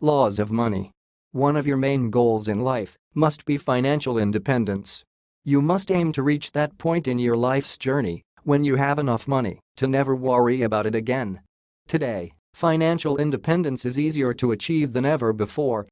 Laws of money. One of your main goals in life must be financial independence. You must aim to reach that point in your life's journey when you have enough money to never worry about it again. Today, financial independence is easier to achieve than ever before.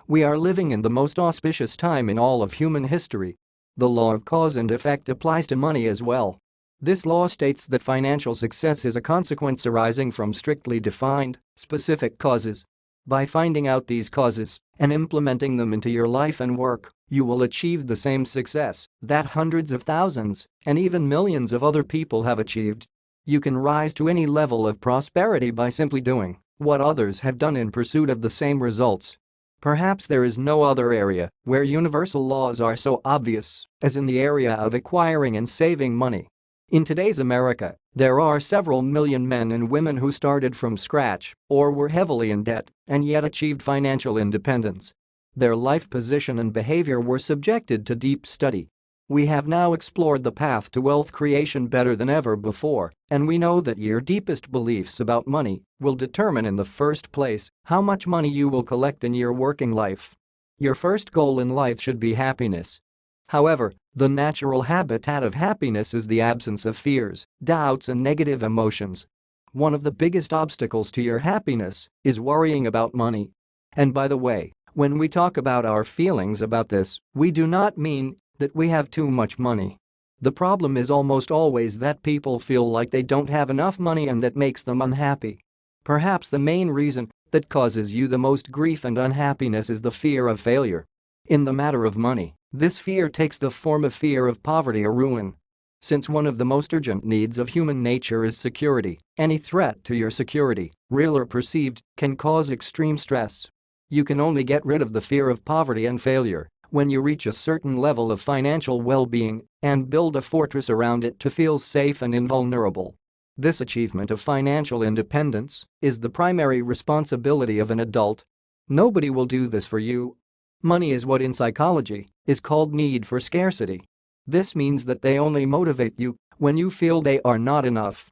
We are living in the most auspicious time in all of human history. The law of cause and effect applies to money as well. This law states that financial success is a consequence arising from strictly defined, specific causes. By finding out these causes and implementing them into your life and work, you will achieve the same success that hundreds of thousands and even millions of other people have achieved. You can rise to any level of prosperity by simply doing what others have done in pursuit of the same results. Perhaps there is no other area where universal laws are so obvious as in the area of acquiring and saving money. In today's America, there are several million men and women who started from scratch or were heavily in debt and yet achieved financial independence. Their life position and behavior were subjected to deep study. We have now explored the path to wealth creation better than ever before, and we know that your deepest beliefs about money will determine in the first place how much money you will collect in your working life. Your first goal in life should be happiness. However, the natural habitat of happiness is the absence of fears, doubts, and negative emotions. One of the biggest obstacles to your happiness is worrying about money. And by the way, when we talk about our feelings about this, we do not mean that we have too much money. The problem is almost always that people feel like they don't have enough money, and that makes them unhappy. Perhaps the main reason that causes you the most grief and unhappiness is the fear of failure. In the matter of money, this fear takes the form of fear of poverty or ruin. Since one of the most urgent needs of human nature is security, any threat to your security, real or perceived, can cause extreme stress. You can only get rid of the fear of poverty and failure when you reach a certain level of financial well-being and build a fortress around it to feel safe and invulnerable. This achievement of financial independence is the primary responsibility of an adult. Nobody will do this for you. Money is what in psychology is called need for scarcity. This means that they only motivate you when you feel they are not enough.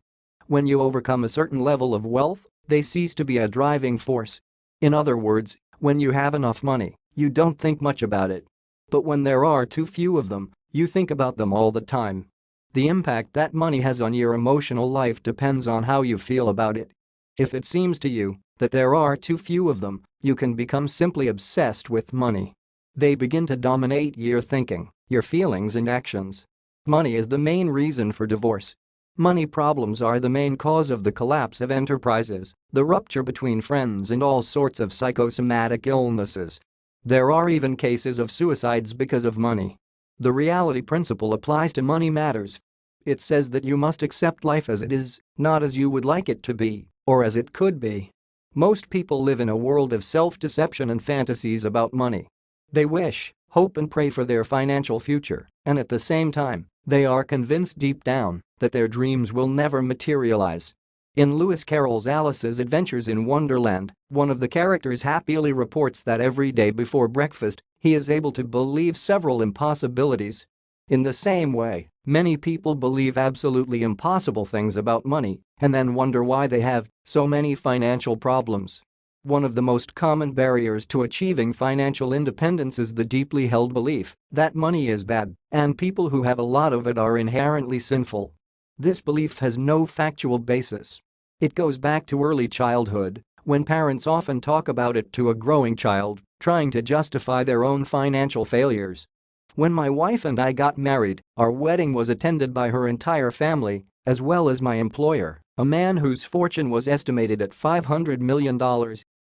When you overcome a certain level of wealth, they cease to be a driving force. In other words, when you have enough money, you don't think much about it. But when there are too few of them, you think about them all the time. The impact that money has on your emotional life depends on how you feel about it. If it seems to you that there are too few of them, you can become simply obsessed with money. They begin to dominate your thinking, your feelings, and actions. Money is the main reason for divorce. Money problems are the main cause of the collapse of enterprises, the rupture between friends, and all sorts of psychosomatic illnesses. There are even cases of suicides because of money. The reality principle applies to money matters. It says that you must accept life as it is, not as you would like it to be, or as it could be. Most people live in a world of self-deception and fantasies about money. They wish, hope, and pray for their financial future, and at the same time, they are convinced deep down that their dreams will never materialize. In Lewis Carroll's Alice's Adventures in Wonderland, one of the characters happily reports that every day before breakfast, he is able to believe several impossibilities. In the same way, many people believe absolutely impossible things about money and then wonder why they have so many financial problems. One of the most common barriers to achieving financial independence is the deeply held belief that money is bad and people who have a lot of it are inherently sinful. This belief has no factual basis. It goes back to early childhood, when parents often talk about it to a growing child, trying to justify their own financial failures. When my wife and I got married, our wedding was attended by her entire family, as well as my employer, a man whose fortune was estimated at $500 million.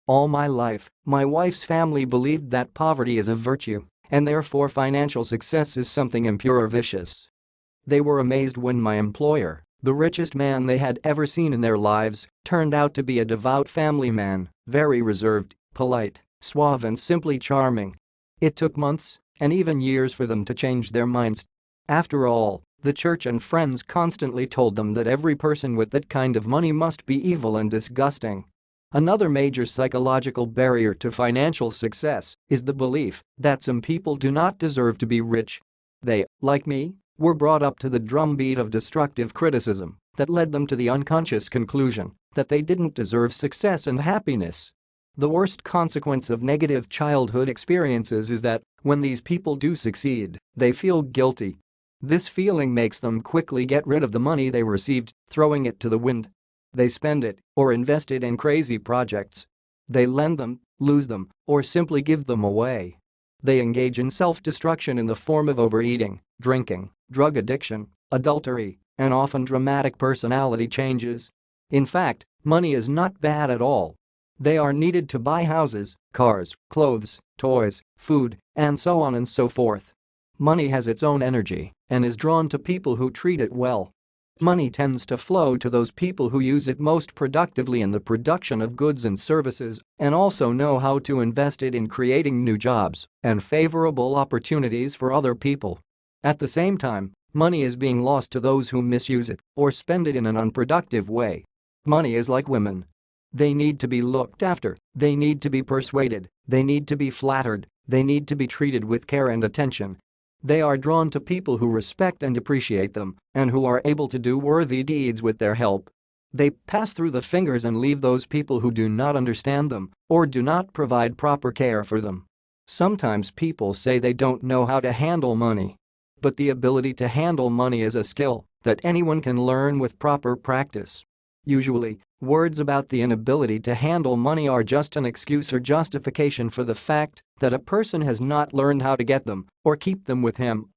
All my life, my wife's family believed that poverty is a virtue, and therefore financial success is something impure or vicious. They were amazed when my employer, the richest man they had ever seen in their lives, turned out to be a devout family man, very reserved, polite, suave, and simply charming. It took months and even years for them to change their minds. After all, the church and friends constantly told them that every person with that kind of money must be evil and disgusting. Another major psychological barrier to financial success is the belief that some people do not deserve to be rich. They, like me, were brought up to the drumbeat of destructive criticism that led them to the unconscious conclusion that they didn't deserve success and happiness. The worst consequence of negative childhood experiences is that, when these people do succeed, they feel guilty. This feeling makes them quickly get rid of the money they received, throwing it to the wind. They spend it or invest it in crazy projects. They lend them, lose them, or simply give them away. They engage in self-destruction in the form of overeating, drinking, drug addiction, adultery, and often dramatic personality changes. In fact, money is not bad at all. They are needed to buy houses, cars, clothes, toys, food, and so on and so forth. Money has its own energy and is drawn to people who treat it well. Money tends to flow to those people who use it most productively in the production of goods and services and also know how to invest it in creating new jobs and favorable opportunities for other people. At the same time, money is being lost to those who misuse it or spend it in an unproductive way. Money is like women. They need to be looked after, they need to be persuaded, they need to be flattered, they need to be treated with care and attention. They are drawn to people who respect and appreciate them and who are able to do worthy deeds with their help. They pass through the fingers and leave those people who do not understand them or do not provide proper care for them. Sometimes people say they don't know how to handle money. But the ability to handle money is a skill that anyone can learn with proper practice. Usually, words about the inability to handle money are just an excuse or justification for the fact that a person has not learned how to get them or keep them with him.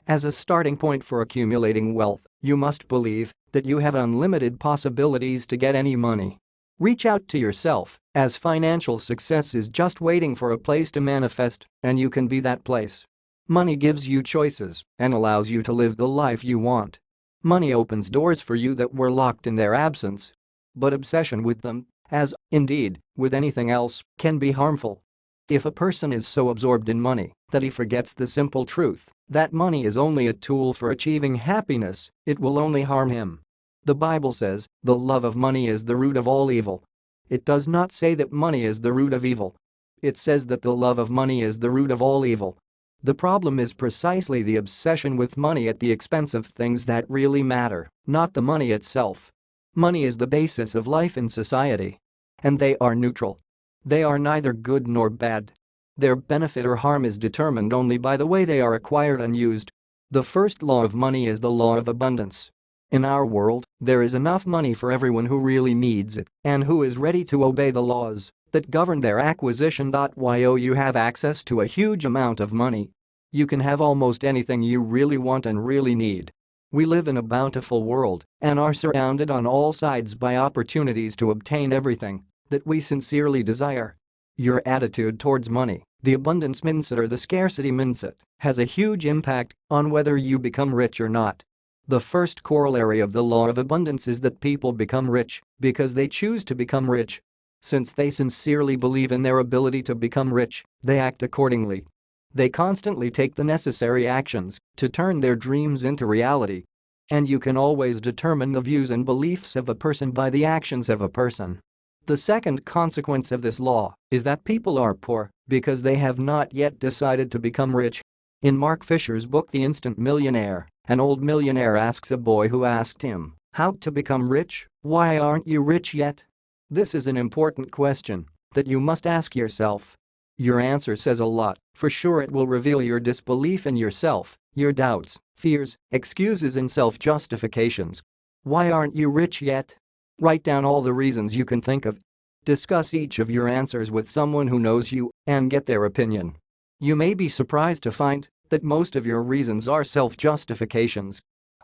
As a starting point for accumulating wealth, you must believe that you have unlimited possibilities to get any money. Reach out to yourself, as financial success is just waiting for a place to manifest, and you can be that place. Money gives you choices and allows you to live the life you want. Money opens doors for you that were locked in their absence. But obsession with them, as, indeed, with anything else, can be harmful. If a person is so absorbed in money that he forgets the simple truth that money is only a tool for achieving happiness, it will only harm him. The Bible says, "The love of money is the root of all evil." It does not say that money is the root of evil. It says that the love of money is the root of all evil. The problem is precisely the obsession with money at the expense of things that really matter, not the money itself. Money is the basis of life in society. And they are neutral. They are neither good nor bad. Their benefit or harm is determined only by the way they are acquired and used. The first law of money is the law of abundance. In our world, there is enough money for everyone who really needs it and who is ready to obey the laws that govern their acquisition. You have access to a huge amount of money. You can have almost anything you really want and really need. We live in a bountiful world and are surrounded on all sides by opportunities to obtain everything that we sincerely desire. Your attitude towards money, the abundance mindset or the scarcity mindset, has a huge impact on whether you become rich or not. The first corollary of the law of abundance is that people become rich because they choose to become rich. Since they sincerely believe in their ability to become rich, they act accordingly. They constantly take the necessary actions to turn their dreams into reality. And you can always determine the views and beliefs of a person by the actions of a person. The second consequence of this law is that people are poor because they have not yet decided to become rich. In Mark Fisher's book The Instant Millionaire, an old millionaire asks a boy who asked him, "How to become rich? Why aren't you rich yet?" This is an important question that you must ask yourself. Your answer says a lot, for sure it will reveal your disbelief in yourself, your doubts, fears, excuses and self-justifications. Why aren't you rich yet? Write down all the reasons you can think of. Discuss each of your answers with someone who knows you and get their opinion. You may be surprised to find that most of your reasons are self-justifications.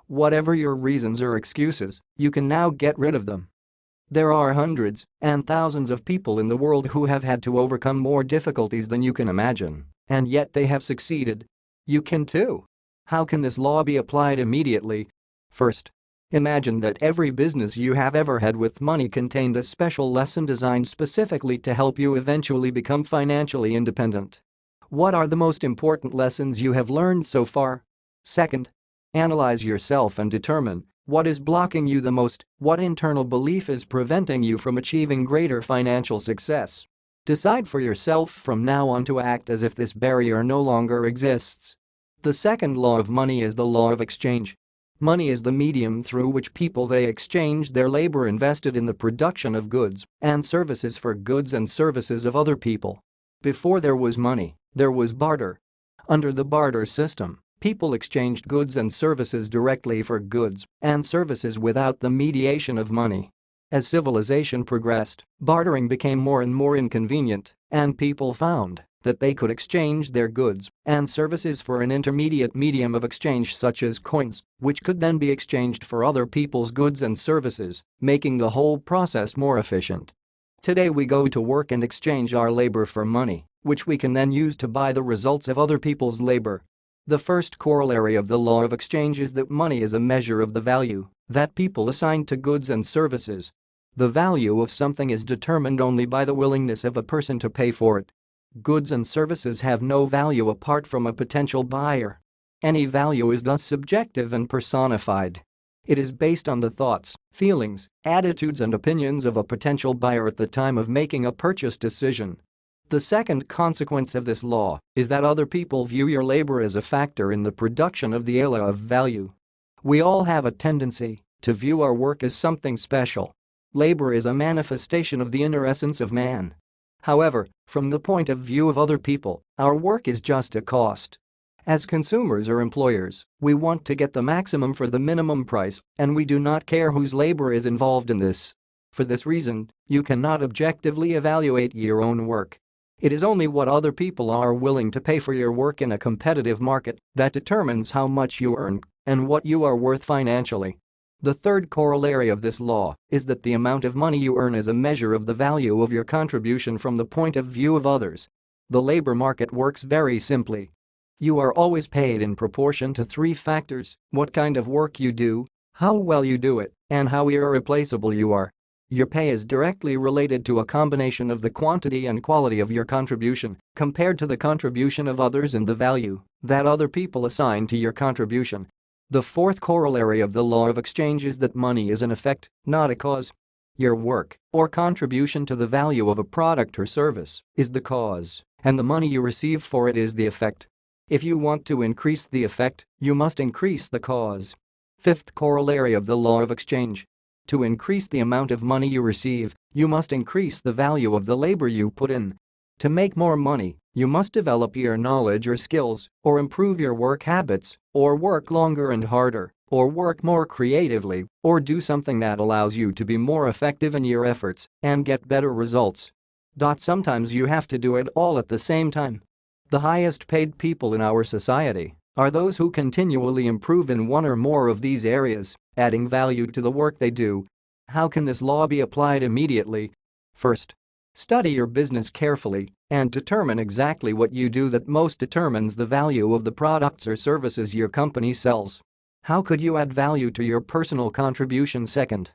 Whatever your reasons or excuses, you can now get rid of them. There are hundreds and thousands of people in the world who have had to overcome more difficulties than you can imagine, and yet they have succeeded. You can too. How can this law be applied immediately? First, imagine that every business you have ever had with money contained a special lesson designed specifically to help you eventually become financially independent. What are the most important lessons you have learned so far? Second, analyze yourself and determine what is blocking you the most, what internal belief is preventing you from achieving greater financial success. Decide for yourself from now on to act as if this barrier no longer exists. The second law of money is the law of exchange. Money is the medium through which they exchange their labor invested in the production of goods and services for goods and services of other people. Before there was money, there was barter. Under the barter system, people exchanged goods and services directly for goods and services without the mediation of money. As civilization progressed, bartering became more and more inconvenient, and people found that they could exchange their goods and services for an intermediate medium of exchange such as coins, which could then be exchanged for other people's goods and services, making the whole process more efficient. Today we go to work and exchange our labor for money, which we can then use to buy the results of other people's labor. The first corollary of the law of exchange is that money is a measure of the value that people assign to goods and services. The value of something is determined only by the willingness of a person to pay for it. Goods and services have no value apart from a potential buyer. Any value is thus subjective and personified. It is based on the thoughts, feelings, attitudes and opinions of a potential buyer at the time of making a purchase decision. The second consequence of this law is that other people view your labor as a factor in the production of the ela of value. We all have a tendency to view our work as something special. Labor is a manifestation of the inner essence of man. However, from the point of view of other people, our work is just a cost. As consumers or employers, we want to get the maximum for the minimum price, and we do not care whose labor is involved in this. For this reason, you cannot objectively evaluate your own work. It is only what other people are willing to pay for your work in a competitive market that determines how much you earn and what you are worth financially. The third corollary of this law is that the amount of money you earn is a measure of the value of your contribution from the point of view of others. The labor market works very simply. You are always paid in proportion to three factors: what kind of work you do, how well you do it, and how irreplaceable you are. Your pay is directly related to a combination of the quantity and quality of your contribution compared to the contribution of others and the value that other people assign to your contribution. The fourth corollary of the law of exchange is that money is an effect, not a cause. Your work or contribution to the value of a product or service is the cause, and the money you receive for it is the effect. If you want to increase the effect, you must increase the cause. Fifth corollary of the law of exchange. To increase the amount of money you receive, you must increase the value of the labor you put in. To make more money, you must develop your knowledge or skills, or improve your work habits, or work longer and harder, or work more creatively, or do something that allows you to be more effective in your efforts and get better results. Sometimes you have to do it all at the same time. The highest paid people in our society are those who continually improve in one or more of these areas, adding value to the work they do. How can this law be applied immediately? First, study your business carefully and determine exactly what you do that most determines the value of the products or services your company sells. How could you add value to your personal contribution? Second,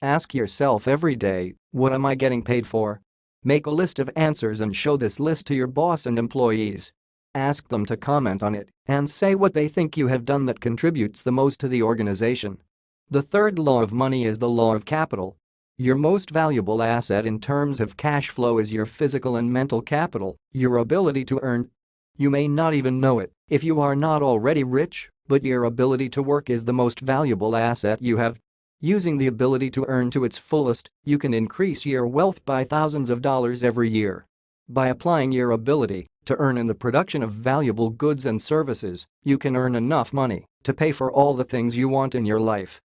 ask yourself every day, what am I getting paid for? Make a list of answers and show this list to your boss and employees. Ask them to comment on it and say what they think you have done that contributes the most to the organization. The third law of money is the law of capital. Your most valuable asset in terms of cash flow is your physical and mental capital, your ability to earn. You may not even know it if you are not already rich, but your ability to work is the most valuable asset you have. Using the ability to earn to its fullest, you can increase your wealth by thousands of dollars every year. By applying your ability to earn in the production of valuable goods and services, you can earn enough money to pay for all the things you want in your life.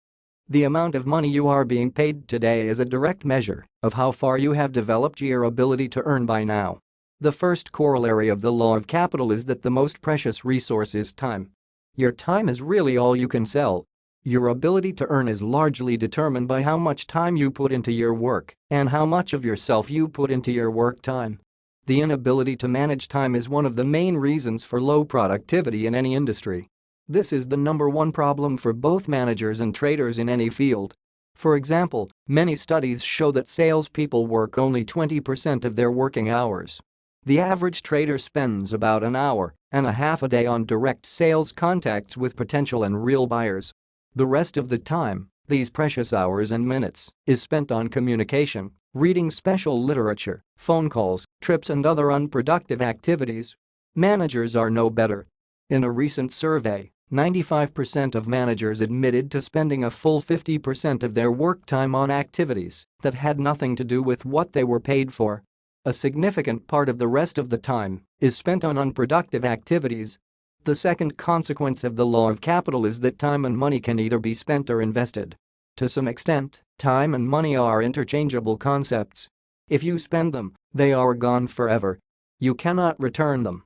The amount of money you are being paid today is a direct measure of how far you have developed your ability to earn by now. The first corollary of the law of capital is that the most precious resource is time. Your time is really all you can sell. Your ability to earn is largely determined by how much time you put into your work and how much of yourself you put into your work time. The inability to manage time is one of the main reasons for low productivity in any industry. This is the number one problem for both managers and traders in any field. For example, many studies show that salespeople work only 20% of their working hours. The average trader spends about an hour and a half a day on direct sales contacts with potential and real buyers. The rest of the time, these precious hours and minutes, is spent on communication, reading special literature, phone calls, trips and other unproductive activities. Managers are no better. In a recent survey, 95% of managers admitted to spending a full 50% of their work time on activities that had nothing to do with what they were paid for. A significant part of the rest of the time is spent on unproductive activities. The second consequence of the law of capital is that time and money can either be spent or invested. To some extent, time and money are interchangeable concepts. If you spend them, they are gone forever. You cannot return them.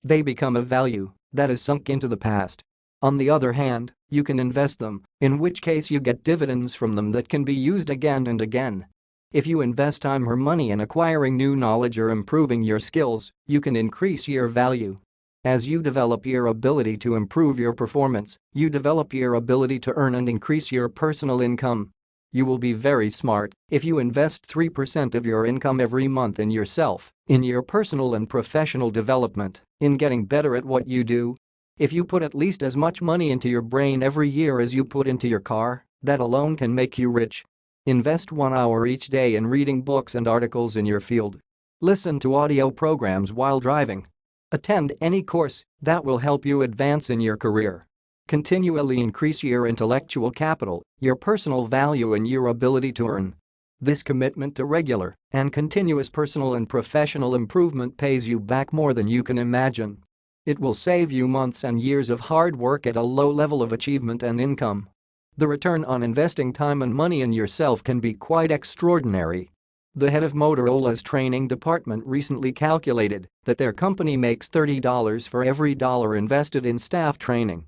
They become a value that is sunk into the past. On the other hand, you can invest them, in which case you get dividends from them that can be used again and again. If you invest time or money in acquiring new knowledge or improving your skills, you can increase your value. As you develop your ability to improve your performance, you develop your ability to earn and increase your personal income. You will be very smart if you invest 3% of your income every month in yourself, in your personal and professional development, in getting better at what you do. If you put at least as much money into your brain every year as you put into your car, that alone can make you rich. Invest 1 hour each day in reading books and articles in your field. Listen to audio programs while driving. Attend any course that will help you advance in your career. Continually increase your intellectual capital, your personal value and your ability to earn. This commitment to regular and continuous personal and professional improvement pays you back more than you can imagine. It will save you months and years of hard work at a low level of achievement and income. The return on investing time and money in yourself can be quite extraordinary. The head of Motorola's training department recently calculated that their company makes $30 for every dollar invested in staff training.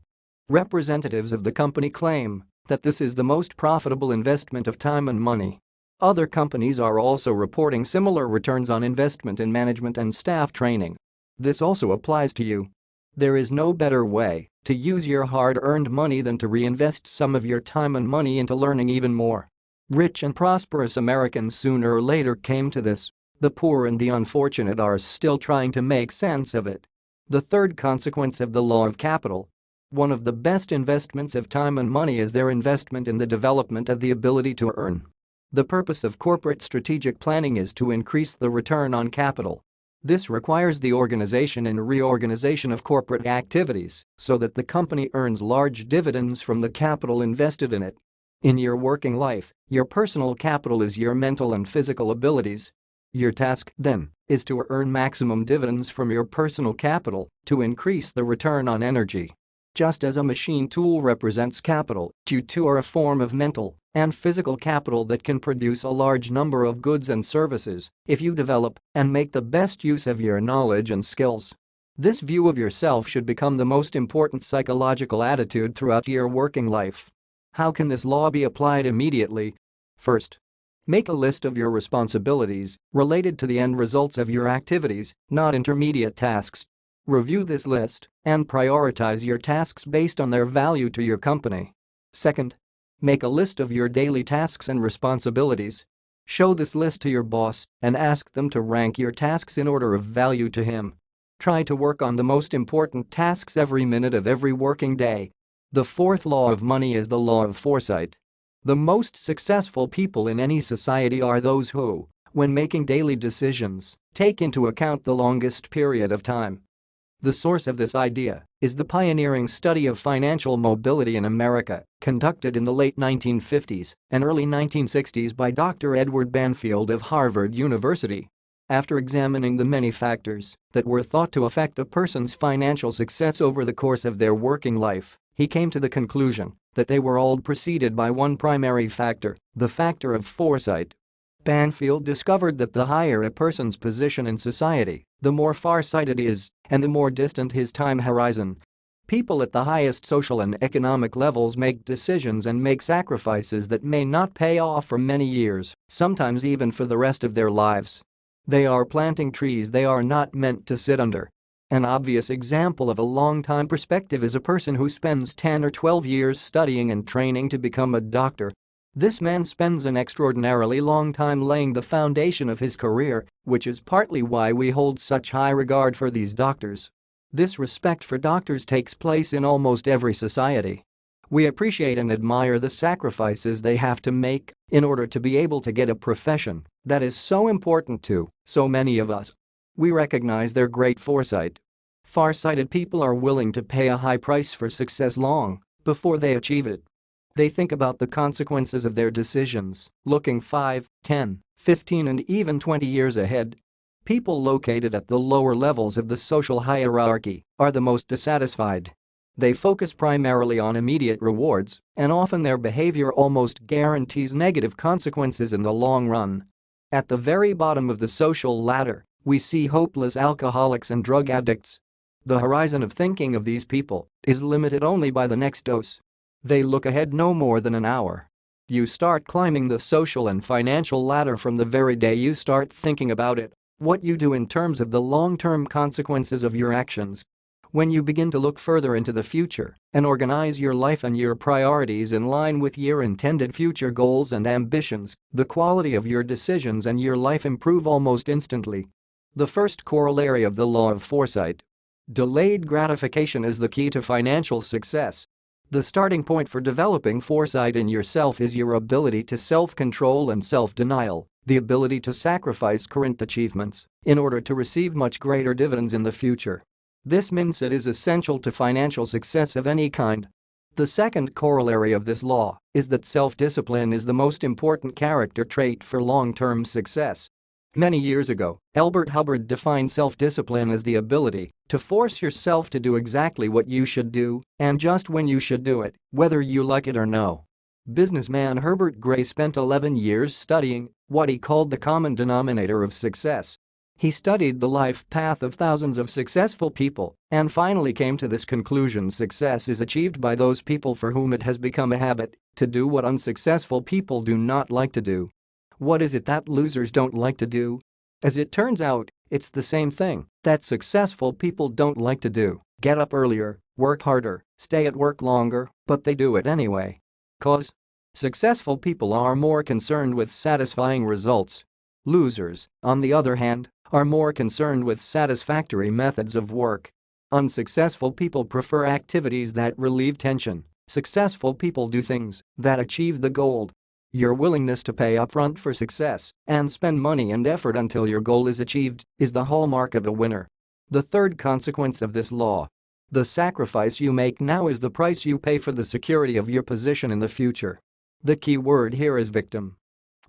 Representatives of the company claim that this is the most profitable investment of time and money. Other companies are also reporting similar returns on investment in management and staff training. This also applies to you. There is no better way to use your hard-earned money than to reinvest some of your time and money into learning even more. Rich and prosperous Americans sooner or later came to this. The poor and the unfortunate are still trying to make sense of it. The third consequence of the law of capital. One of the best investments of time and money is their investment in the development of the ability to earn. The purpose of corporate strategic planning is to increase the return on capital. This requires the organization and reorganization of corporate activities so that the company earns large dividends from the capital invested in it. In your working life, your personal capital is your mental and physical abilities. Your task, then, is to earn maximum dividends from your personal capital to increase the return on energy. Just as a machine tool represents capital, you too are a form of mental and physical capital that can produce a large number of goods and services if you develop and make the best use of your knowledge and skills. This view of yourself should become the most important psychological attitude throughout your working life. How can this law be applied immediately? First, make a list of your responsibilities related to the end results of your activities, not intermediate tasks. Review this list and prioritize your tasks based on their value to your company. Second, make a list of your daily tasks and responsibilities. Show this list to your boss and ask them to rank your tasks in order of value to him. Try to work on the most important tasks every minute of every working day. The fourth law of money is the law of foresight. The most successful people in any society are those who, when making daily decisions, take into account the longest period of time. The source of this idea is the pioneering study of financial mobility in America, conducted in the late 1950s and early 1960s by Dr. Edward Banfield of Harvard University. After examining the many factors that were thought to affect a person's financial success over the course of their working life, he came to the conclusion that they were all preceded by one primary factor, the factor of foresight. Banfield discovered that the higher a person's position in society, the more far-sighted he is, and the more distant his time horizon. People at the highest social and economic levels make decisions and make sacrifices that may not pay off for many years, sometimes even for the rest of their lives. They are planting trees they are not meant to sit under. An obvious example of a long-time perspective is a person who spends 10 or 12 years studying and training to become a doctor. This man spends an extraordinarily long time laying the foundation of his career, which is partly why we hold such high regard for these doctors. This respect for doctors takes place in almost every society. We appreciate and admire the sacrifices they have to make in order to be able to get a profession that is so important to so many of us. We recognize their great foresight. Far-sighted people are willing to pay a high price for success long before they achieve it. They think about the consequences of their decisions, looking 5, 10, 15 and even 20 years ahead. People located at the lower levels of the social hierarchy are the most dissatisfied. They focus primarily on immediate rewards, and often their behavior almost guarantees negative consequences in the long run. At the very bottom of the social ladder, we see hopeless alcoholics and drug addicts. The horizon of thinking of these people is limited only by the next dose. They look ahead no more than an hour. You start climbing the social and financial ladder from the very day you start thinking about it, what you do in terms of the long-term consequences of your actions. When you begin to look further into the future and organize your life and your priorities in line with your intended future goals and ambitions, the quality of your decisions and your life improve almost instantly. The first corollary of the law of foresight. Delayed gratification is the key to financial success. The starting point for developing foresight in yourself is your ability to self-control and self-denial, the ability to sacrifice current achievements in order to receive much greater dividends in the future. This mindset is essential to financial success of any kind. The second corollary of this law is that self-discipline is the most important character trait for long-term success. Many years ago, Elbert Hubbard defined self-discipline as the ability to force yourself to do exactly what you should do and just when you should do it, whether you like it or no. Businessman Herbert Gray spent 11 years studying what he called the common denominator of success. He studied the life path of thousands of successful people and finally came to this conclusion: success is achieved by those people for whom it has become a habit to do what unsuccessful people do not like to do. What is it that losers don't like to do? As it turns out, it's the same thing that successful people don't like to do: get up earlier, work harder, stay at work longer, but they do it anyway. Cause? Successful people are more concerned with satisfying results. Losers, on the other hand, are more concerned with satisfactory methods of work. Unsuccessful people prefer activities that relieve tension. Successful people do things that achieve the goal. Your willingness to pay upfront for success and spend money and effort until your goal is achieved is the hallmark of a winner. The third consequence of this law. The sacrifice you make now is the price you pay for the security of your position in the future. The key word here is victim.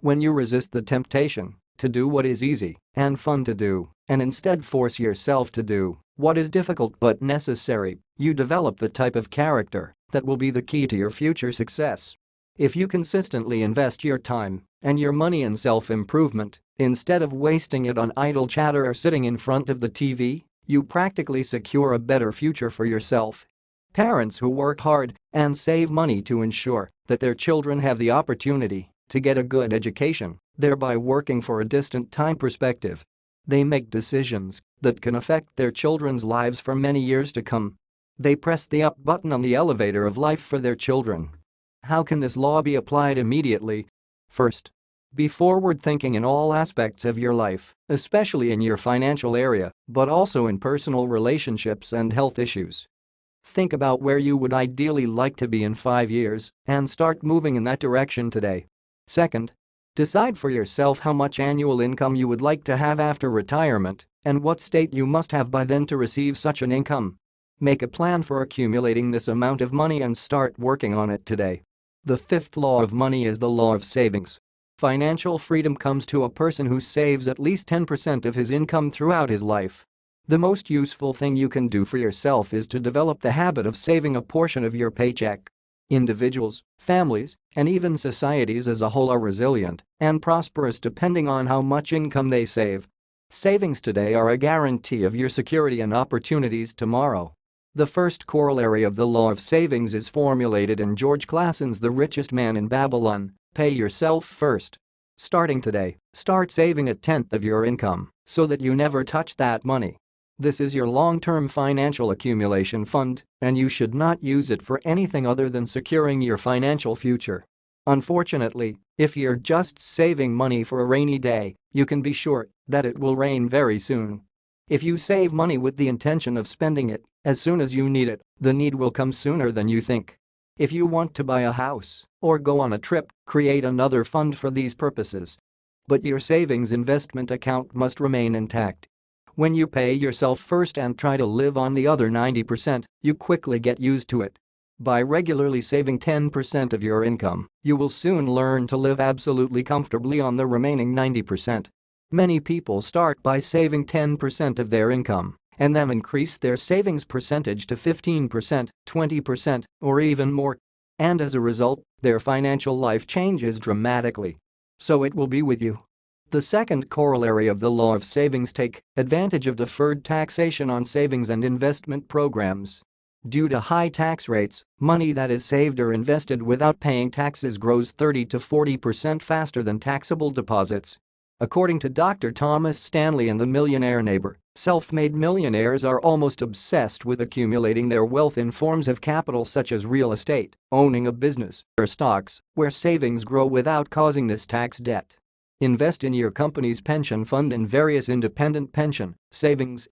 When you resist the temptation to do what is easy and fun to do and instead force yourself to do what is difficult but necessary, you develop the type of character that will be the key to your future success. If you consistently invest your time and your money in self-improvement instead of wasting it on idle chatter or sitting in front of the TV, you practically secure a better future for yourself. Parents who work hard and save money to ensure that their children have the opportunity to get a good education, thereby working for a distant time perspective. They make decisions that can affect their children's lives for many years to come. They press the up button on the elevator of life for their children. How can this law be applied immediately? First, be forward-thinking in all aspects of your life, especially in your financial area, but also in personal relationships and health issues. Think about where you would ideally like to be in 5 years and start moving in that direction today. Second, decide for yourself how much annual income you would like to have after retirement and what state you must have by then to receive such an income. Make a plan for accumulating this amount of money and start working on it today. The fifth law of money is the law of savings. Financial freedom comes to a person who saves at least 10% of his income throughout his life. The most useful thing you can do for yourself is to develop the habit of saving a portion of your paycheck. Individuals, families, and even societies as a whole are resilient and prosperous depending on how much income they save. Savings today are a guarantee of your security and opportunities tomorrow. The first corollary of the law of savings is formulated in George Clason's The Richest Man in Babylon: pay yourself first. Starting today, start saving a tenth of your income so that you never touch that money. This is your long-term financial accumulation fund, and you should not use it for anything other than securing your financial future. Unfortunately, if you're just saving money for a rainy day, you can be sure that it will rain very soon. If you save money with the intention of spending it as soon as you need it, the need will come sooner than you think. If you want to buy a house or go on a trip, create another fund for these purposes. But your savings investment account must remain intact. When you pay yourself first and try to live on the other 90%, you quickly get used to it. By regularly saving 10% of your income, you will soon learn to live absolutely comfortably on the remaining 90%. Many people start by saving 10% of their income and then increase their savings percentage to 15%, 20%, or even more. And as a result, their financial life changes dramatically. So it will be with you. The second corollary of the law of savings: take advantage of deferred taxation on savings and investment programs. Due to high tax rates, money that is saved or invested without paying taxes grows 30 to 40% faster than taxable deposits. According to Dr. Thomas Stanley in The Millionaire Neighbor, self-made millionaires are almost obsessed with accumulating their wealth in forms of capital such as real estate, owning a business, or stocks, where savings grow without causing this tax debt. Invest in your company's pension fund and various independent pension, savings,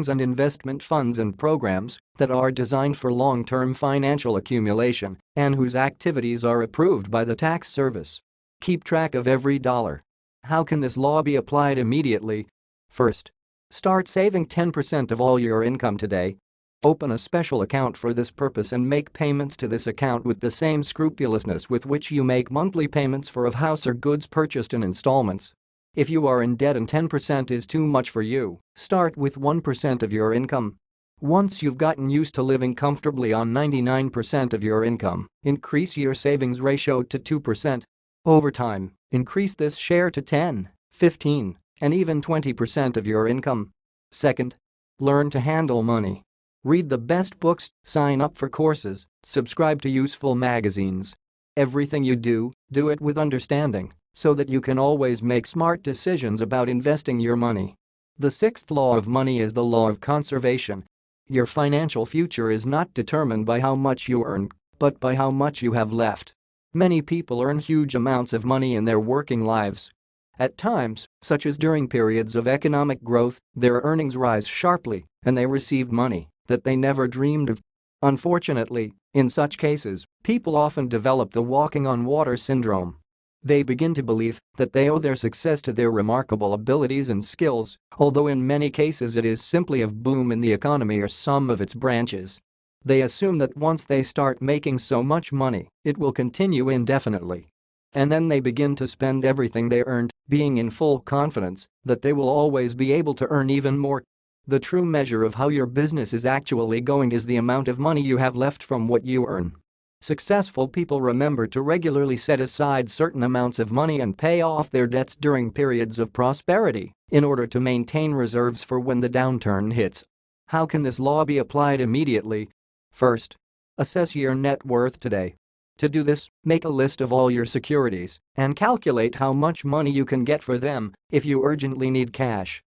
and investment funds and programs that are designed for long-term financial accumulation and whose activities are approved by the tax service. Keep track of every dollar. How can this law be applied immediately? First, start saving 10% of all your income today. Open a special account for this purpose and make payments to this account with the same scrupulousness with which you make monthly payments for a house or goods purchased in installments. If you are in debt and 10% is too much for you, start with 1% of your income. Once you've gotten used to living comfortably on 99% of your income, increase your savings ratio to 2%. Over time, increase this share to 10, 15, and even 20% of your income. Second, learn to handle money. Read the best books, sign up for courses, subscribe to useful magazines. Everything you do it with understanding, so that you can always make smart decisions about investing your money. The sixth law of money is the law of conservation. Your financial future is not determined by how much you earn, but by how much you have left. Many people earn huge amounts of money in their working lives. At times, such as during periods of economic growth, their earnings rise sharply and they receive money that they never dreamed of. Unfortunately, in such cases, people often develop the walking on water syndrome. They begin to believe that they owe their success to their remarkable abilities and skills, although in many cases it is simply a boom in the economy or some of its branches. They assume that once they start making so much money, it will continue indefinitely. And then they begin to spend everything they earned, being in full confidence that they will always be able to earn even more. The true measure of how your business is actually going is the amount of money you have left from what you earn. Successful people remember to regularly set aside certain amounts of money and pay off their debts during periods of prosperity in order to maintain reserves for when the downturn hits. How can this law be applied immediately? First, assess your net worth today. To do this, make a list of all your securities and calculate how much money you can get for them if you urgently need cash.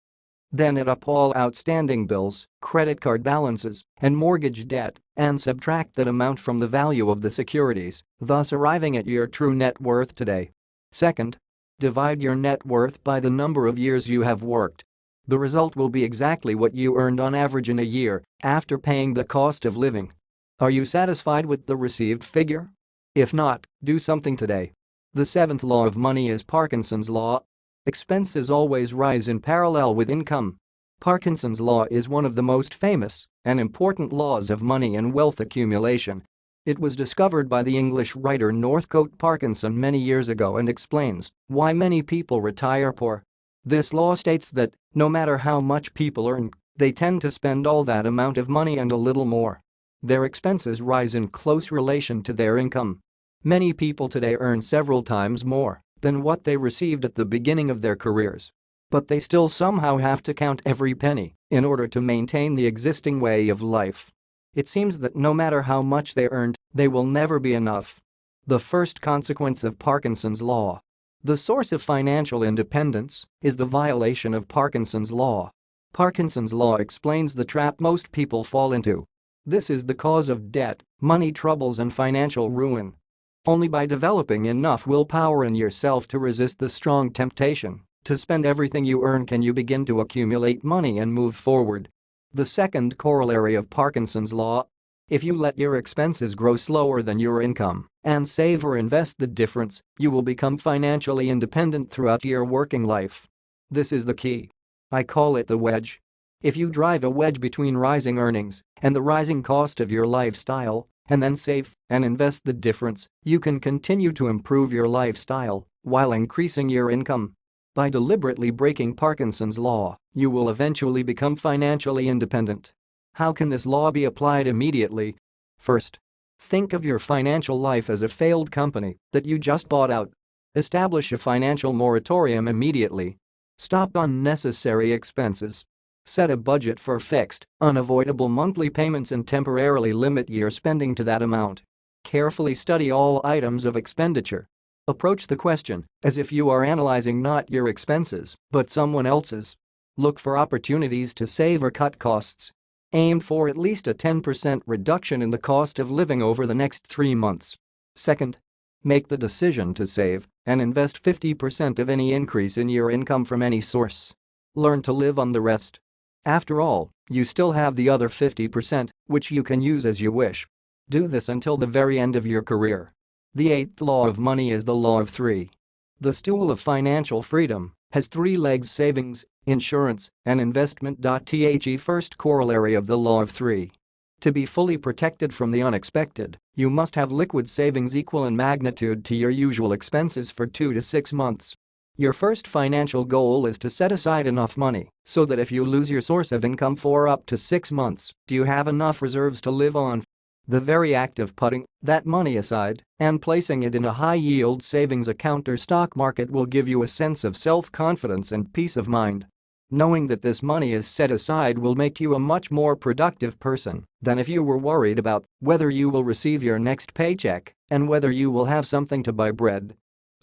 Then add up all outstanding bills, credit card balances, and mortgage debt, and subtract that amount from the value of the securities, thus arriving at your true net worth today. Second, divide your net worth by the number of years you have worked. The result will be exactly what you earned on average in a year after paying the cost of living. Are you satisfied with the received figure? If not, do something today. The seventh law of money is Parkinson's law. Expenses always rise in parallel with income. Parkinson's law is one of the most famous and important laws of money and wealth accumulation. It was discovered by the English writer Northcote Parkinson many years ago and explains why many people retire poor. This law states that no matter how much people earn, they tend to spend all that amount of money and a little more. Their expenses rise in close relation to their income. Many people today earn several times more than what they received at the beginning of their careers. But they still somehow have to count every penny in order to maintain the existing way of life. It seems that no matter how much they earned, they will never be enough. The first consequence of Parkinson's law. The source of financial independence is the violation of Parkinson's law. Parkinson's law explains the trap most people fall into. This is the cause of debt, money troubles, and financial ruin. Only by developing enough willpower in yourself to resist the strong temptation to spend everything you earn can you begin to accumulate money and move forward. The second corollary of Parkinson's law. If you let your expenses grow slower than your income and save or invest the difference, you will become financially independent throughout your working life. This is the key. I call it the wedge. If you drive a wedge between rising earnings and the rising cost of your lifestyle, and then save and invest the difference, you can continue to improve your lifestyle while increasing your income. By deliberately breaking Parkinson's law, you will eventually become financially independent. How can this law be applied immediately? First, think of your financial life as a failed company that you just bought out. Establish a financial moratorium immediately. Stop unnecessary expenses. Set a budget for fixed, unavoidable monthly payments and temporarily limit your spending to that amount. Carefully study all items of expenditure. Approach the question as if you are analyzing not your expenses, but someone else's. Look for opportunities to save or cut costs. Aim for at least a 10% reduction in the cost of living over the next 3 months. Second, make the decision to save and invest 50% of any increase in your income from any source. Learn to live on the rest. After all, you still have the other 50%, which you can use as you wish. Do this until the very end of your career. The eighth law of money is the law of three. The stool of financial freedom has 3 legs: savings, insurance, and investment. The first corollary of the law of three. To be fully protected from the unexpected, you must have liquid savings equal in magnitude to your usual expenses for 2 to 6 months. Your first financial goal is to set aside enough money so that if you lose your source of income for up to 6 months, you have enough reserves to live on. The very act of putting that money aside and placing it in a high-yield savings account or stock market will give you a sense of self-confidence and peace of mind. Knowing that this money is set aside will make you a much more productive person than if you were worried about whether you will receive your next paycheck and whether you will have something to buy bread.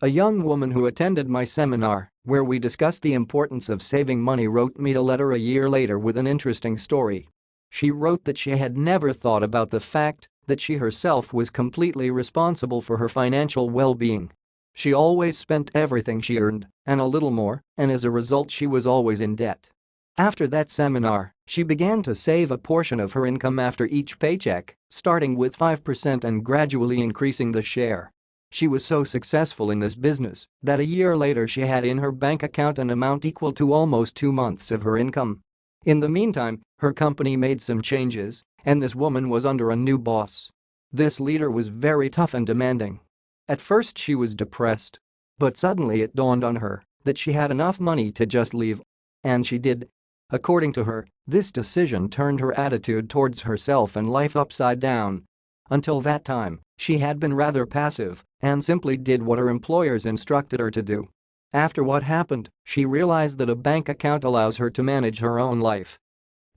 A young woman who attended my seminar, where we discussed the importance of saving money, wrote me a letter a year later with an interesting story. She wrote that she had never thought about the fact that she herself was completely responsible for her financial well-being. She always spent everything she earned, and a little more, and as a result she was always in debt. After that seminar, she began to save a portion of her income after each paycheck, starting with 5% and gradually increasing the share. She was so successful in this business that a year later she had in her bank account an amount equal to almost 2 months of her income. In the meantime, her company made some changes, and this woman was under a new boss. This leader was very tough and demanding. At first she was depressed. But suddenly it dawned on her that she had enough money to just leave. And she did. According to her, this decision turned her attitude towards herself and life upside down. Until that time, she had been rather passive and simply did what her employers instructed her to do. After what happened, she realized that a bank account allows her to manage her own life.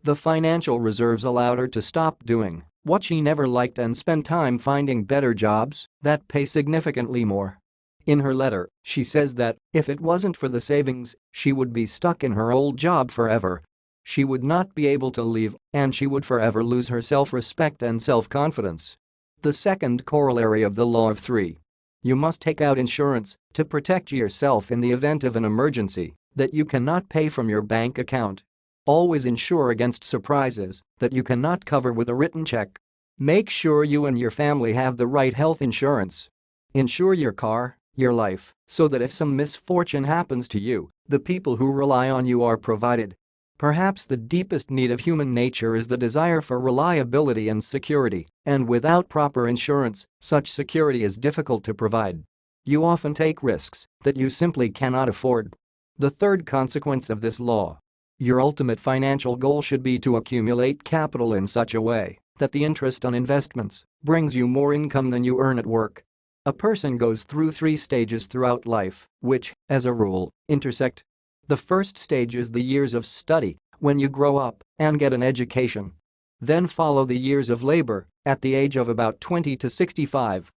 The financial reserves allowed her to stop doing what she never liked and spend time finding better jobs that pay significantly more. In her letter, she says that if it wasn't for the savings, she would be stuck in her old job forever. She would not be able to leave, and she would forever lose her self-respect and self-confidence. The second corollary of the law of three. You must take out insurance to protect yourself in the event of an emergency that you cannot pay from your bank account. Always insure against surprises that you cannot cover with a written check. Make sure you and your family have the right health insurance. Insure your car, your life, so that if some misfortune happens to you, the people who rely on you are provided. Perhaps the deepest need of human nature is the desire for reliability and security, and without proper insurance, such security is difficult to provide. You often take risks that you simply cannot afford. The third consequence of this law. Your ultimate financial goal should be to accumulate capital in such a way that the interest on investments brings you more income than you earn at work. A person goes through 3 stages throughout life, which, as a rule, intersect. The first stage is the years of study, when you grow up and get an education. Then follow the years of labor, at the age of about 20 to 65.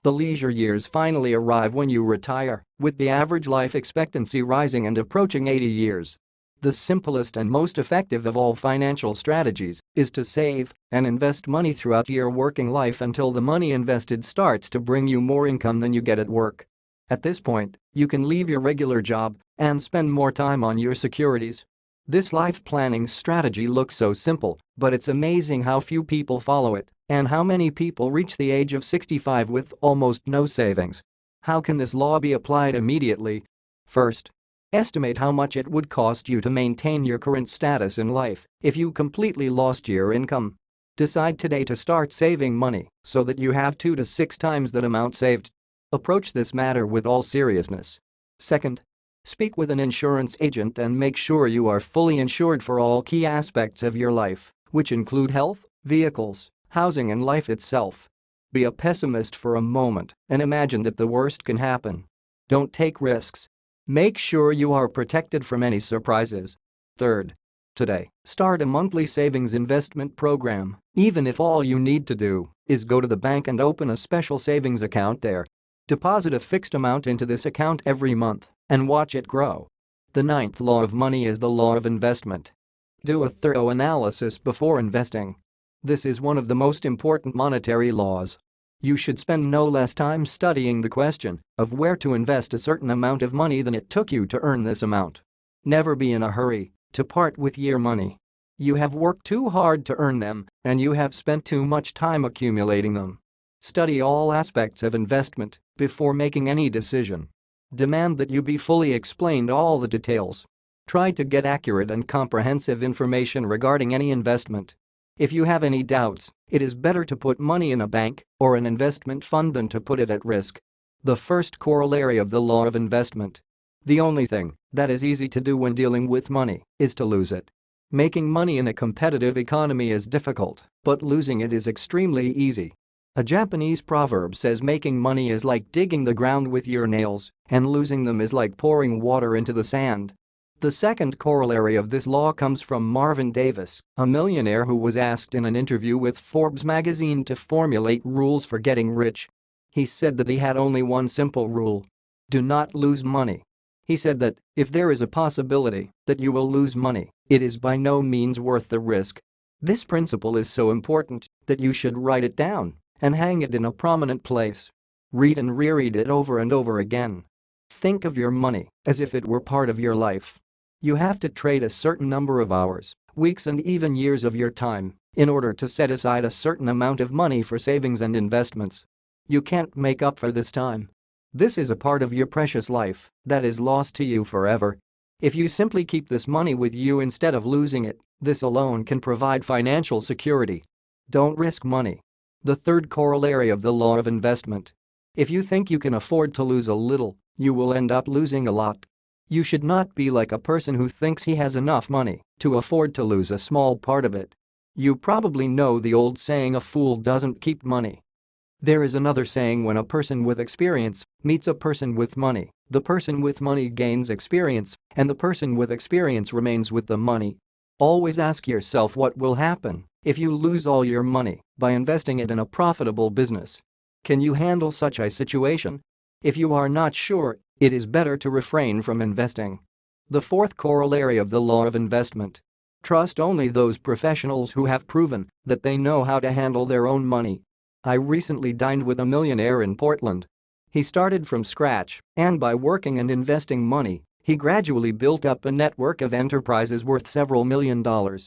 The leisure years finally arrive when you retire, with the average life expectancy rising and approaching 80 years. The simplest and most effective of all financial strategies is to save and invest money throughout your working life until the money invested starts to bring you more income than you get at work. At this point, you can leave your regular job and spend more time on your securities. This life planning strategy looks so simple, but it's amazing how few people follow it and how many people reach the age of 65 with almost no savings. How can this law be applied immediately? First, Estimate how much it would cost you to maintain your current status in life if you completely lost your income. Decide today to start saving money so that you have 2 to 6 times that amount saved. Approach this matter with all seriousness. Second, speak with an insurance agent and make sure you are fully insured for all key aspects of your life, which include health, vehicles, housing, and life itself. Be a pessimist for a moment and imagine that the worst can happen. Don't take risks. Make sure you are protected from any surprises. Third, today, start a monthly savings investment program, even if all you need to do is go to the bank and open a special savings account there. Deposit a fixed amount into this account every month and watch it grow. The ninth law of money is the law of investment. Do a thorough analysis before investing. This is one of the most important monetary laws. You should spend no less time studying the question of where to invest a certain amount of money than it took you to earn this amount. Never be in a hurry to part with your money. You have worked too hard to earn them, and you have spent too much time accumulating them. Study all aspects of investment before making any decision. Demand that you be fully explained all the details. Try to get accurate and comprehensive information regarding any investment. If you have any doubts, it is better to put money in a bank or an investment fund than to put it at risk. The first corollary of the law of investment. The only thing that is easy to do when dealing with money is to lose it. Making money in a competitive economy is difficult, but losing it is extremely easy. A Japanese proverb says making money is like digging the ground with your nails, and losing them is like pouring water into the sand. The second corollary of this law comes from Marvin Davis, a millionaire who was asked in an interview with Forbes magazine to formulate rules for getting rich. He said that he had only one simple rule: do not lose money. He said that if there is a possibility that you will lose money, it is by no means worth the risk. This principle is so important that you should write it down and hang it in a prominent place. Read and reread it over and over again. Think of your money as if it were part of your life. You have to trade a certain number of hours, weeks, and even years of your time in order to set aside a certain amount of money for savings and investments. You can't make up for this time. This is a part of your precious life that is lost to you forever. If you simply keep this money with you instead of losing it, this alone can provide financial security. Don't risk money. The third corollary of the law of investment. If you think you can afford to lose a little, you will end up losing a lot. You should not be like a person who thinks he has enough money to afford to lose a small part of it. You probably know the old saying, a fool doesn't keep money. There is another saying, when a person with experience meets a person with money, the person with money gains experience, and the person with experience remains with the money. Always ask yourself what will happen if you lose all your money by investing it in a profitable business. Can you handle such a situation? If you are not sure, it is better to refrain from investing. The fourth corollary of the law of investment. Trust only those professionals who have proven that they know how to handle their own money. I recently dined with a millionaire in Portland. He started from scratch, and by working and investing money, he gradually built up a network of enterprises worth several $1 million.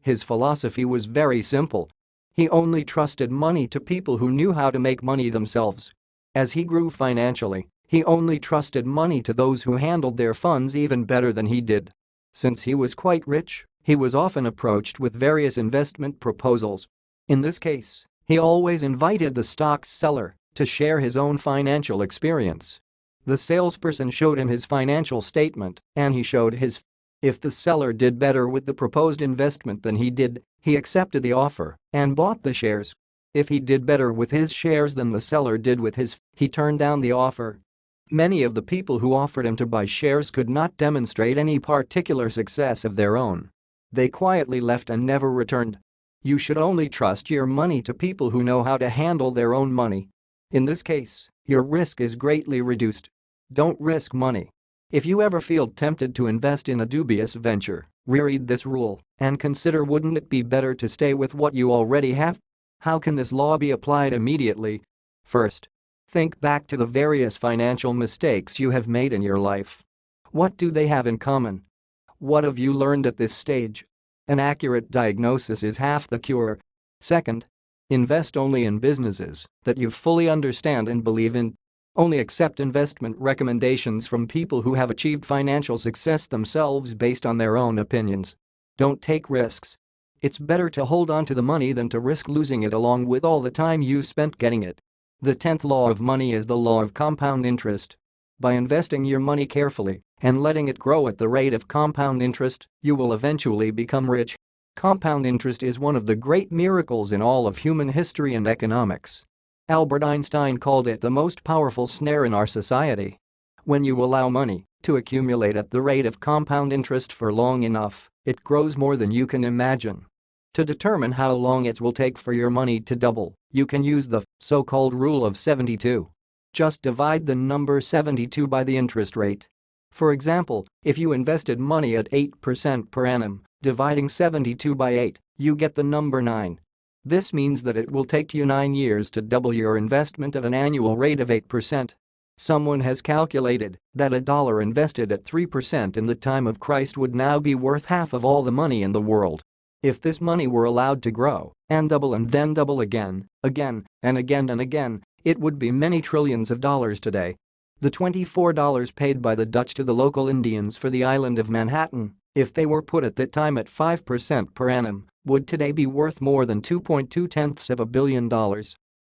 His philosophy was very simple. He only trusted money to people who knew how to make money themselves. As he grew financially, he only trusted money to those who handled their funds even better than he did. Since he was quite rich, he was often approached with various investment proposals. In this case, he always invited the stock seller to share his own financial experience. The salesperson showed him his financial statement, and he showed his. If the seller did better with the proposed investment than he did, he accepted the offer and bought the shares. If he did better with his shares than the seller did with his, he turned down the offer. Many of the people who offered him to buy shares could not demonstrate any particular success of their own. They quietly left and never returned. You should only trust your money to people who know how to handle their own money. In this case, your risk is greatly reduced. Don't risk money. If you ever feel tempted to invest in a dubious venture, reread this rule and consider, wouldn't it be better to stay with what you already have? How can this law be applied immediately? First, think back to the various financial mistakes you have made in your life. What do they have in common? What have you learned at this stage? An accurate diagnosis is half the cure. Second, invest only in businesses that you fully understand and believe in. Only accept investment recommendations from people who have achieved financial success themselves based on their own opinions. Don't take risks. It's better to hold on to the money than to risk losing it along with all the time you spent getting it. The 10th law of money is the law of compound interest. By investing your money carefully and letting it grow at the rate of compound interest, you will eventually become rich. Compound interest is one of the great miracles in all of human history and economics. Albert Einstein called it the most powerful snare in our society. When you allow money to accumulate at the rate of compound interest for long enough, it grows more than you can imagine. To determine how long it will take for your money to double, you can use the so-called rule of 72. Just divide the number 72 by the interest rate. For example, if you invested money at 8% per annum, dividing 72 by 8, you get the number 9. This means that it will take you 9 years to double your investment at an annual rate of 8%. Someone has calculated that $1 invested at 3% in the time of Christ would now be worth half of all the money in the world. If this money were allowed to grow and then double again, and again, it would be many trillions of dollars today. The $24 paid by the Dutch to the local Indians for the island of Manhattan, if they were put at that time at 5% per annum, would today be worth more than $2.2 billion.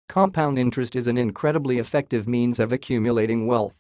Compound interest is an incredibly effective means of accumulating wealth.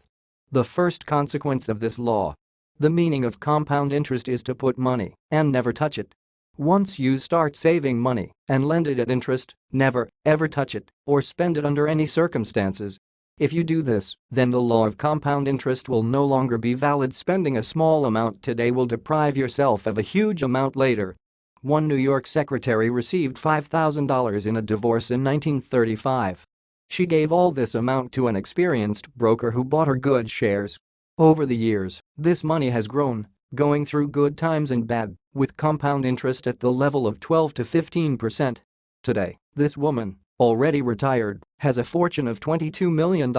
The first consequence of this law. The meaning of compound interest is to put money and never touch it. Once you start saving money and lend it at interest, never, ever touch it or spend it under any circumstances. If you do this, then the law of compound interest will no longer be valid. Spending a small amount today will deprive yourself of a huge amount later. One New York secretary received $5,000 in a divorce in 1935. She gave all this amount to an experienced broker who bought her good shares. Over the years, this money has grown, going through good times and bad, with compound interest at the level of 12 to 15%. Today, this woman, already retired, has a fortune of $22 million.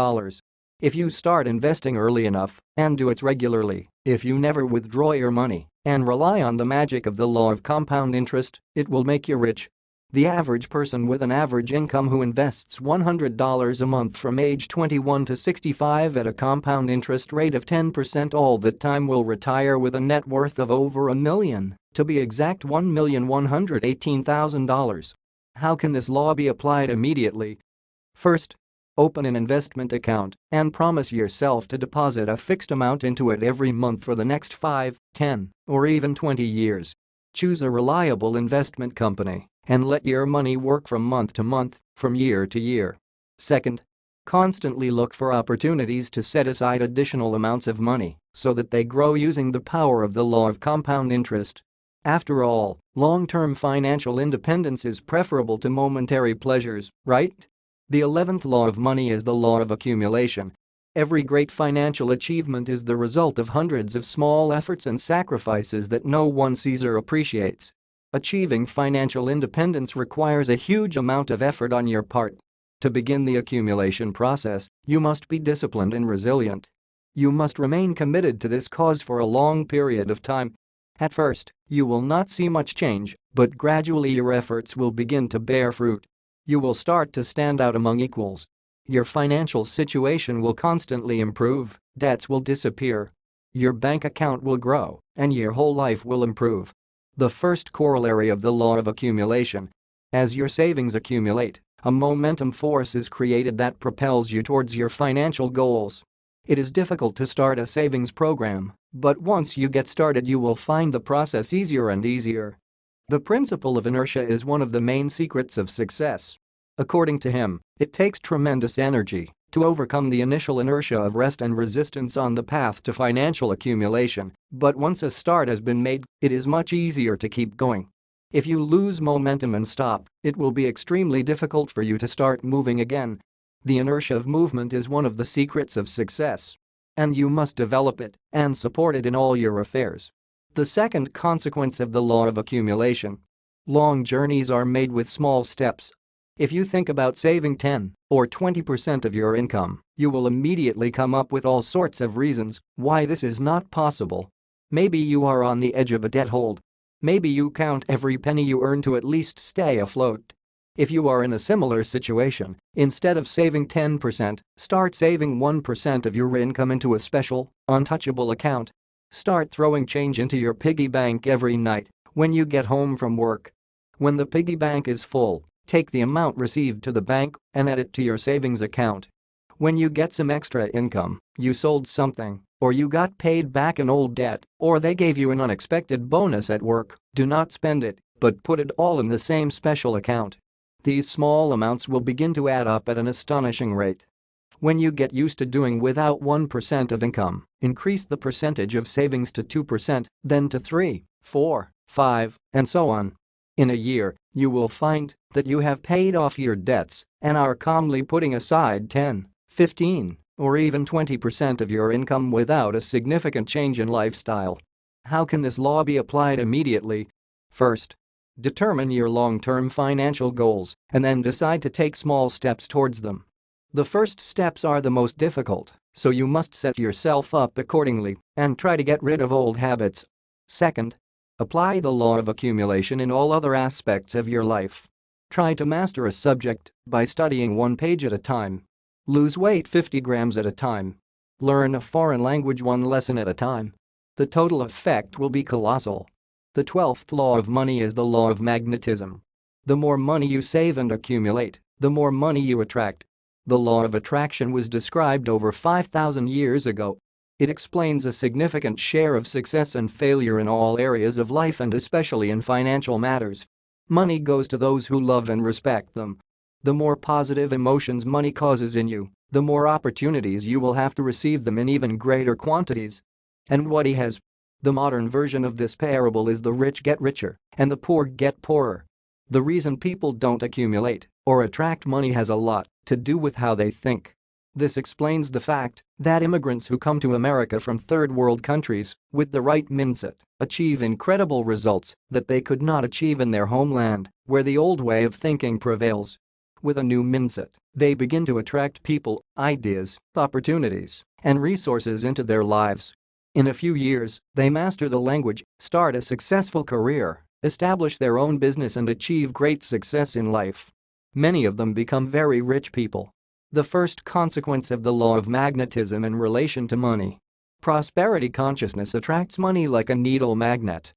If you start investing early enough and do it regularly, if you never withdraw your money and rely on the magic of the law of compound interest, it will make you rich. The average person with an average income who invests $100 a month from age 21 to 65 at a compound interest rate of 10% all the time will retire with a net worth of over $1 million, to be exact $1,118,000. How can this law be applied immediately? First, open an investment account and promise yourself to deposit a fixed amount into it every month for the next 5, 10, or even 20 years. Choose a reliable investment company and let your money work from month to month, from year to year. Second, constantly look for opportunities to set aside additional amounts of money so that they grow using the power of the law of compound interest. After all, long-term financial independence is preferable to momentary pleasures, right? The 11th law of money is the law of accumulation. Every great financial achievement is the result of hundreds of small efforts and sacrifices that no one sees or appreciates. Achieving financial independence requires a huge amount of effort on your part. To begin the accumulation process, you must be disciplined and resilient. You must remain committed to this cause for a long period of time. At first, you will not see much change, but gradually your efforts will begin to bear fruit. You will start to stand out among equals. Your financial situation will constantly improve, debts will disappear. Your bank account will grow, and your whole life will improve. The first corollary of the law of accumulation. As your savings accumulate, a momentum force is created that propels you towards your financial goals. It is difficult to start a savings program, but once you get started you will find the process easier and easier. The principle of inertia is one of the main secrets of success. According to him, it takes tremendous energy to overcome the initial inertia of rest and resistance on the path to financial accumulation, but once a start has been made, it is much easier to keep going. If you lose momentum and stop, it will be extremely difficult for you to start moving again. The inertia of movement is one of the secrets of success. And you must develop it and support it in all your affairs. The second consequence of the law of accumulation. Long journeys are made with small steps. If you think about saving 10 or 20% of your income, you will immediately come up with all sorts of reasons why this is not possible. Maybe you are on the edge of a debt hold. Maybe you count every penny you earn to at least stay afloat. If you are in a similar situation, instead of saving 10%, start saving 1% of your income into a special, untouchable account. Start throwing change into your piggy bank every night when you get home from work. When the piggy bank is full, take the amount received to the bank and add it to your savings account. When you get some extra income, you sold something, or you got paid back an old debt, or they gave you an unexpected bonus at work, do not spend it, but put it all in the same special account. These small amounts will begin to add up at an astonishing rate. When you get used to doing without 1% of income, increase the percentage of savings to 2%, then to 3, 4, 5, and so on. In a year, you will find that you have paid off your debts and are calmly putting aside 10, 15, or even 20% of your income without a significant change in lifestyle. How can this law be applied immediately? First, determine your long-term financial goals and then decide to take small steps towards them. The first steps are the most difficult, so you must set yourself up accordingly and try to get rid of old habits. Second, apply the law of accumulation in all other aspects of your life. Try to master a subject by studying one page at a time. Lose weight 50 grams at a time. Learn a foreign language one lesson at a time. The total effect will be colossal. The 12th law of money is the law of magnetism. The more money you save and accumulate, the more money you attract. The law of attraction was described over 5,000 years ago. It explains a significant share of success and failure in all areas of life and especially in financial matters. Money goes to those who love and respect them. The more positive emotions money causes in you, the more opportunities you will have to receive them in even greater quantities. And what he has. The modern version of this parable is the rich get richer and the poor get poorer. The reason people don't accumulate or attract money has a lot to do with how they think. This explains the fact that immigrants who come to America from third world countries with the right mindset achieve incredible results that they could not achieve in their homeland, where the old way of thinking prevails. With a new mindset, they begin to attract people, ideas, opportunities, and resources into their lives. In a few years, they master the language, start a successful career, establish their own business and achieve great success in life. Many of them become very rich people. The first consequence of the law of magnetism in relation to money. Prosperity consciousness attracts money like a needle magnet.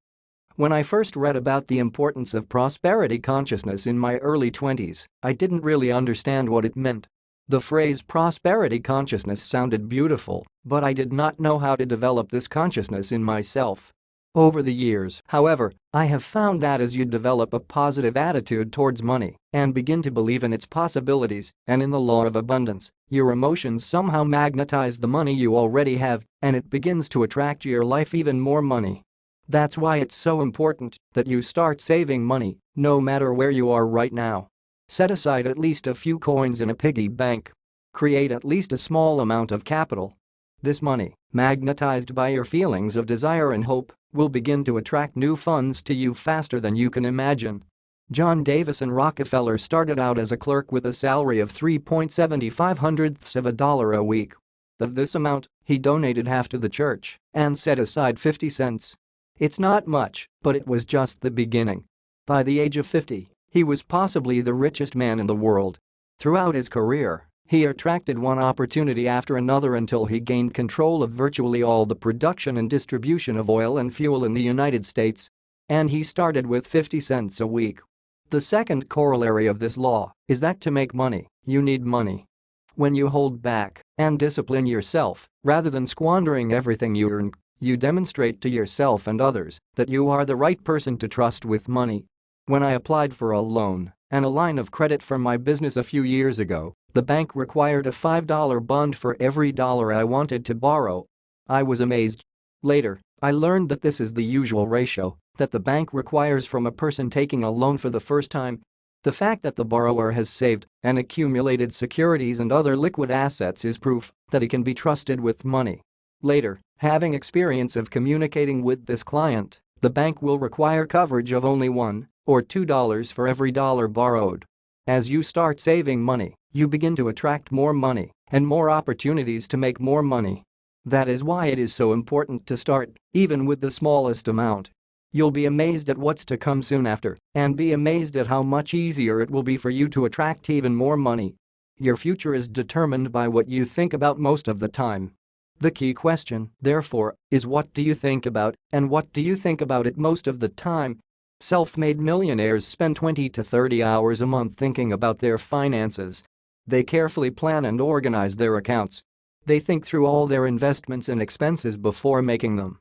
When I first read about the importance of prosperity consciousness in my early 20s, I didn't really understand what it meant. The phrase prosperity consciousness sounded beautiful, but I did not know how to develop this consciousness in myself. Over the years, however, I have found that as you develop a positive attitude towards money and begin to believe in its possibilities and in the law of abundance, your emotions somehow magnetize the money you already have and it begins to attract to your life even more money. That's why it's so important that you start saving money, no matter where you are right now. Set aside at least a few coins in a piggy bank. Create at least a small amount of capital. This money, magnetized by your feelings of desire and hope, will begin to attract new funds to you faster than you can imagine. John Davison Rockefeller started out as a clerk with a salary of 3.75 of a dollar a week. Of this amount, he donated half to the church and set aside 50 cents. It's not much, but it was just the beginning. By the age of 50, he was possibly the richest man in the world. Throughout his career, he attracted one opportunity after another until he gained control of virtually all the production and distribution of oil and fuel in the United States. And he started with 50 cents a week. The second corollary of this law is that to make money, you need money. When you hold back and discipline yourself, rather than squandering everything you earn, you demonstrate to yourself and others that you are the right person to trust with money. When I applied for a loan and a line of credit for my business a few years ago, the bank required a $5 bond for every dollar I wanted to borrow. I was amazed. Later, I learned that this is the usual ratio that the bank requires from a person taking a loan for the first time. The fact that the borrower has saved and accumulated securities and other liquid assets is proof that he can be trusted with money. Later, having experience of communicating with this client, the bank will require coverage of only $1 or $2 for every dollar borrowed. As you start saving money, you begin to attract more money and more opportunities to make more money. That is why it is so important to start, even with the smallest amount. You'll be amazed at what's to come soon after, and be amazed at how much easier it will be for you to attract even more money. Your future is determined by what you think about most of the time. The key question, therefore, is what do you think about, and what do you think about it most of the time? Self-made millionaires spend 20 to 30 hours a month thinking about their finances. They carefully plan and organize their accounts. They think through all their investments and expenses before making them.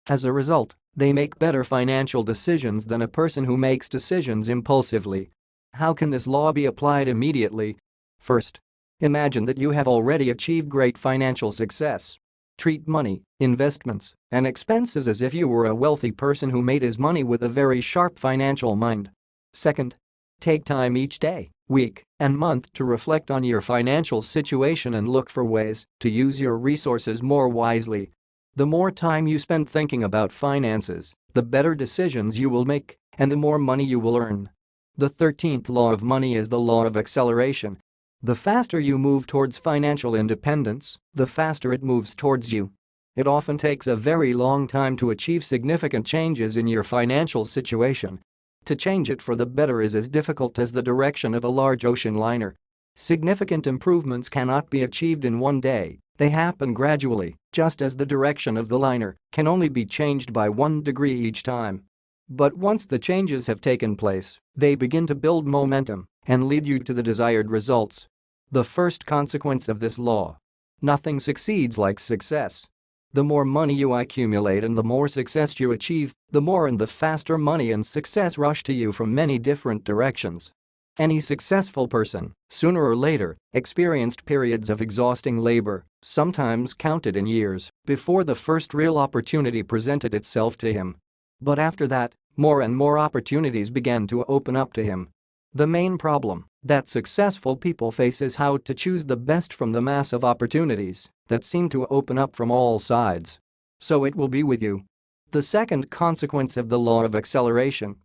As a result, they make better financial decisions than a person who makes decisions impulsively. How can this law be applied immediately? First, imagine that you have already achieved great financial success. Treat money, investments, and expenses as if you were a wealthy person who made his money with a very sharp financial mind. Second, take time each day, week, and month to reflect on your financial situation and look for ways to use your resources more wisely. The more time you spend thinking about finances, the better decisions you will make, and the more money you will earn. The 13th law of money is the law of acceleration. The faster you move towards financial independence, the faster it moves towards you. It often takes a very long time to achieve significant changes in your financial situation. To change it for the better is as difficult as the direction of a large ocean liner. Significant improvements cannot be achieved in one day, they happen gradually, just as the direction of the liner can only be changed by 1 degree each time. But once the changes have taken place, they begin to build momentum and lead you to the desired results. The first consequence of this law: nothing succeeds like success. The more money you accumulate and the more success you achieve, the more and the faster money and success rush to you from many different directions. Any successful person, sooner or later, experienced periods of exhausting labor, sometimes counted in years, before the first real opportunity presented itself to him. But after that, more and more opportunities began to open up to him. The main problem that successful people face is how to choose the best from the mass of opportunities that seem to open up from all sides. So it will be with you. The second consequence of the law of acceleration: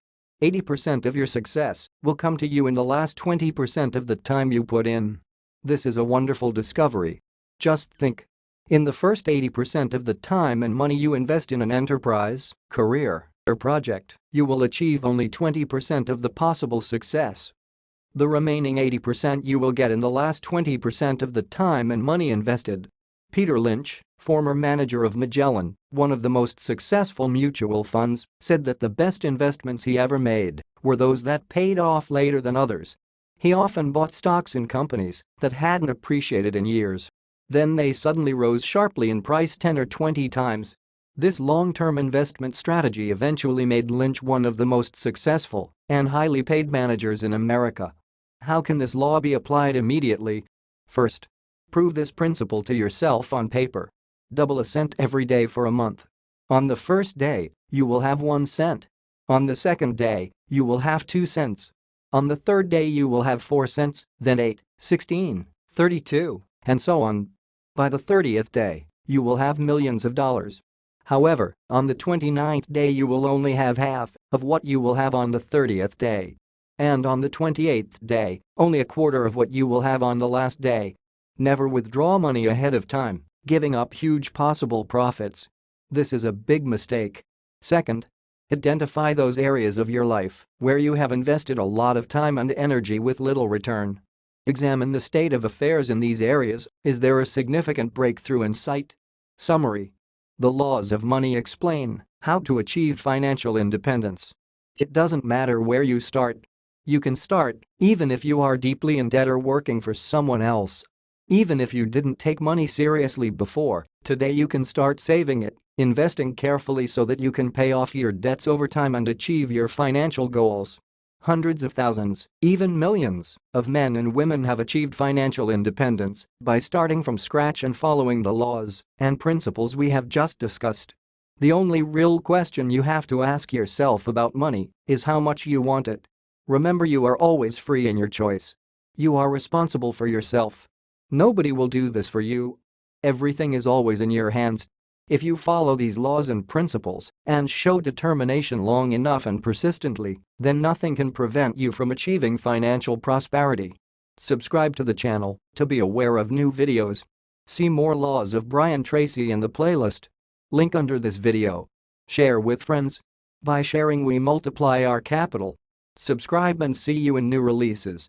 80% of your success will come to you in the last 20% of the time you put in. This is a wonderful discovery. Just think. In the first 80% of the time and money you invest in an enterprise, career, or project, you will achieve only 20% of the possible success. The remaining 80% you will get in the last 20% of the time and money invested. Peter Lynch, former manager of Magellan, one of the most successful mutual funds, said that the best investments he ever made were those that paid off later than others. He often bought stocks in companies that hadn't appreciated in years. Then they suddenly rose sharply in price 10 or 20 times. This long-term investment strategy eventually made Lynch one of the most successful and highly paid managers in America. How can this law be applied immediately? First, prove this principle to yourself on paper. Double a cent every day for a month. On the first day, you will have 1 cent. On the second day, you will have 2 cents. On the third day you will have 4 cents, then 8, 16, 32, and so on. By the 30th day, you will have millions of dollars. However, on the 29th day you will only have half of what you will have on the 30th day. And on the 28th day, only a quarter of what you will have on the last day. Never withdraw money ahead of time, giving up huge possible profits. This is a big mistake. Second, identify those areas of your life where you have invested a lot of time and energy with little return. Examine the state of affairs in these areas. Is there a significant breakthrough in sight? Summary: the laws of money explain how to achieve financial independence. It doesn't matter where you start. You can start even if you are deeply in debt or working for someone else. Even if you didn't take money seriously before, today you can start saving it, investing carefully so that you can pay off your debts over time and achieve your financial goals. Hundreds of thousands, even millions, of men and women have achieved financial independence by starting from scratch and following the laws and principles we have just discussed. The only real question you have to ask yourself about money is how much you want it. Remember, you are always free in your choice. You are responsible for yourself. Nobody will do this for you. Everything is always in your hands. If you follow these laws and principles and show determination long enough and persistently, then nothing can prevent you from achieving financial prosperity. Subscribe to the channel to be aware of new videos. See more laws of Brian Tracy in the playlist. Link under this video. Share with friends. By sharing we multiply our capital. Subscribe and see you in new releases.